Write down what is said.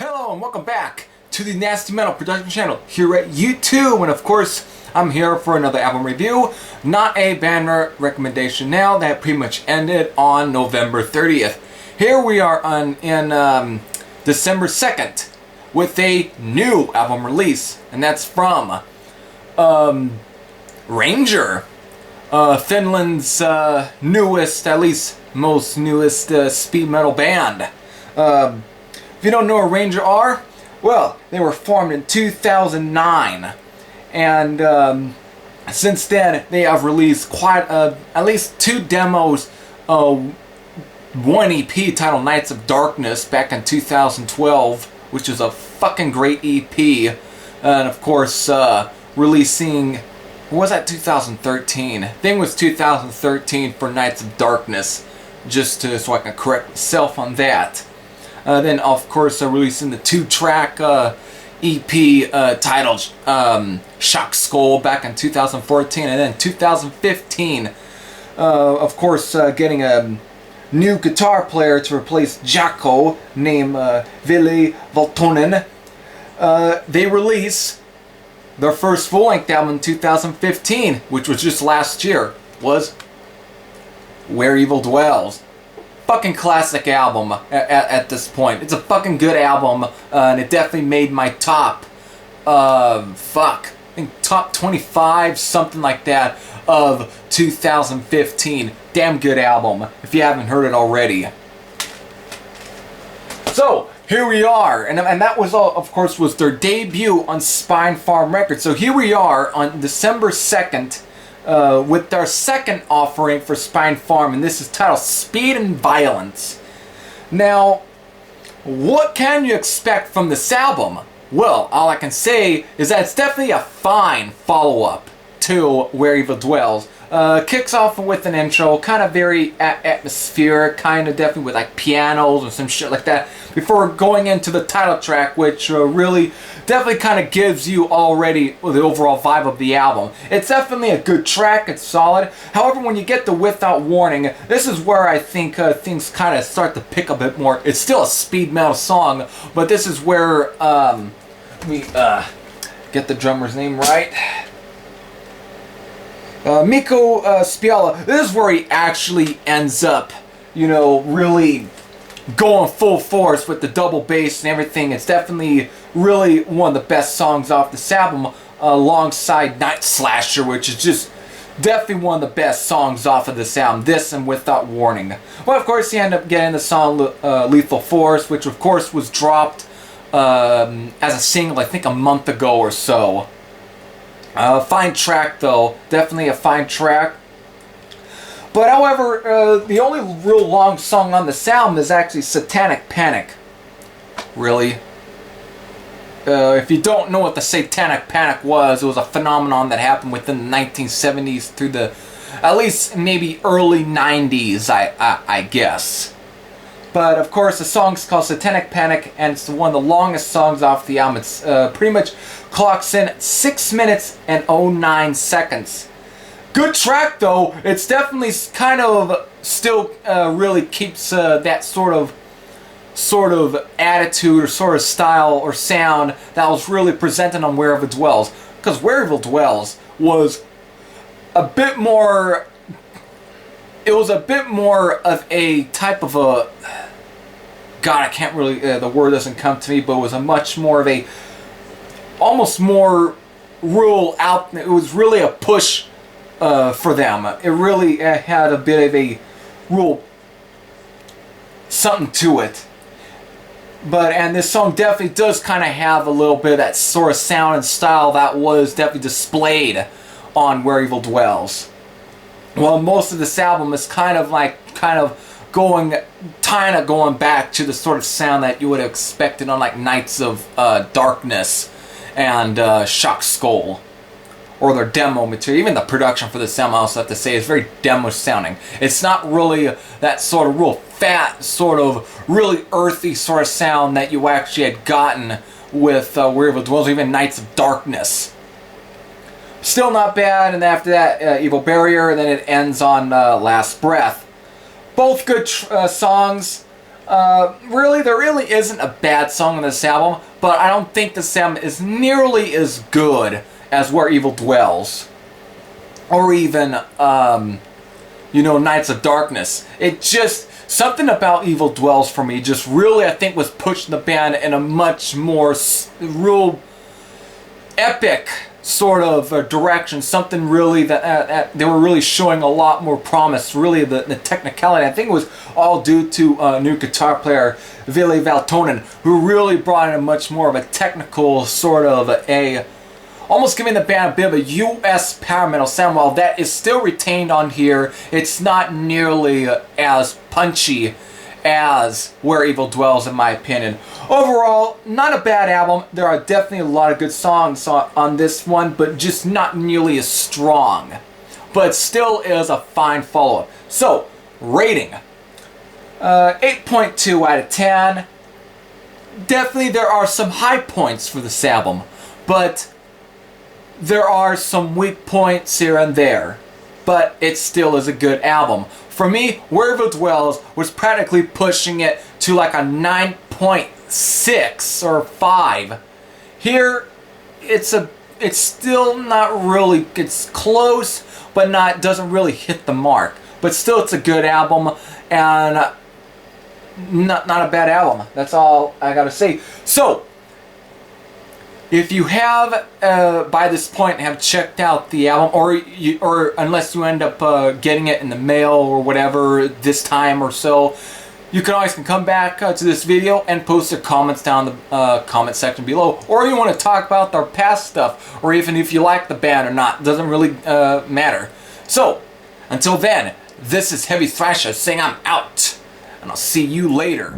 Hello and welcome back to the Nasty Metal Production channel here at YouTube, and of course I'm here for another album review, not a band recommendation now. That pretty much ended on November 30th. Here we are in December 2nd with a new album release, and that's from Ranger, Finland's newest, at least most newest speed metal band. If you don't know what Ranger are, well, they were formed in 2009, and since then they have released at least 2 demos, one EP titled Nights of Darkness back in 2012, which is a fucking great EP, and of course releasing, what was that, 2013? I think it was 2013 for Nights of Darkness, so I can correct myself on that. Then, of course, releasing the 2-track EP titled Shock Skull back in 2014, and then 2015, of course, getting a new guitar player to replace Jaakko named Ville Valtonen. They released their first full-length album in 2015, which was just last year, was Where Evil Dwells. Fucking classic album at this point. It's a fucking good album, and it definitely made my top, I think top 25, something like that, of 2015. Damn good album, if you haven't heard it already. So, here we are, and that was, of course, was their debut on Spinefarm Records. So here we are on December 2nd, with our second offering for Spinefarm, and this is titled Speed and Violence. Now, what can you expect from this album? Well, all I can say is that it's definitely a fine follow-up to Where Evil Dwells. Kicks off with an intro, kind of very atmospheric, kind of definitely with like pianos or some shit like that, before going into the title track, which really definitely kind of gives you already the overall vibe of the album. It's definitely a good track, it's solid. However, when you get to Without Warning, this is where I think things kind of start to pick a bit more. It's still a speed metal song, but this is where, we get the drummer's name right. Mikko Spiala, this is where he actually ends up, really going full force with the double bass and everything. It's definitely really one of the best songs off this album, alongside Night Slasher, which is just definitely one of the best songs off of this album. This and Without Warning. Well, of course, you end up getting the song Lethal Force, which of course was dropped as a single, I think, a month ago or so. Fine track, though. Definitely a fine track. But however, the only real long song on this album is actually Satanic Panic. Really? If you don't know what the Satanic Panic was, it was a phenomenon that happened within the 1970s through the, at least maybe early 90s, I guess. But of course, the song's called Satanic Panic, and it's one of the longest songs off the album. It's pretty much clocks in 6 minutes and 09 seconds. Good track, though. It's definitely kind of still really keeps that sort of attitude or sort of style or sound that was really presented on Where Evil Dwells. Because Where Evil Dwells was a bit more. It was a bit more of a type of a. God, I can't really. The word doesn't come to me, but it was a much more of a. Almost more rule out. It was really a push for them. It really had a bit of a rule. Something to it. And this song definitely does kind of have a little bit of that sort of sound and style that was definitely displayed on Where Evil Dwells. Well, most of this album is kind of going back to the sort of sound that you would have expected on like Nights of Darkness and Shock Skull, or their demo material. Even the production for this album, I also have to say, is very demo sounding. It's not really that sort of real fat, sort of really earthy sort of sound that you actually had gotten with Where Evil Dwells, or even Nights of Darkness. Still not bad, and after that, Evil Barrier, and then it ends on Last Breath. Both good songs. Really, there really isn't a bad song on this album, but I don't think this album is nearly as good as Where Evil Dwells. Or even, you know, Nights of Darkness. It just, something about Evil Dwells for me just really, I think, was pushing the band in a much more real epic sort of direction. Something really that they were really showing a lot more promise. Really, the technicality, I think it was all due to new guitar player Ville Valtonen, who really brought in a much more of a technical sort of almost giving the band a bit of a US power metal sound. While that is still retained on here, it's not nearly as punchy as Where Evil Dwells, in my opinion. Overall, not a bad album. There are definitely a lot of good songs on this one, but just not nearly as strong. But still is a fine follow-up. So, rating. 8.2 out of 10. Definitely there are some high points for this album, but there are some weak points here and there. But it still is a good album. For me, Where Evil Dwells was practically pushing it to like a 9.6 or 5. Here, it's still not really, it's close, but doesn't really hit the mark. But still, it's a good album, and not a bad album. That's all I gotta say. So, if you have, by this point, have checked out the album, or unless you end up getting it in the mail or whatever this time or so, you can always come back to this video and post your comments down the comment section below. Or you want to talk about their past stuff, or even if you like the band or not, doesn't really matter. So, until then, this is Heavy Thrasher saying I'm out, and I'll see you later.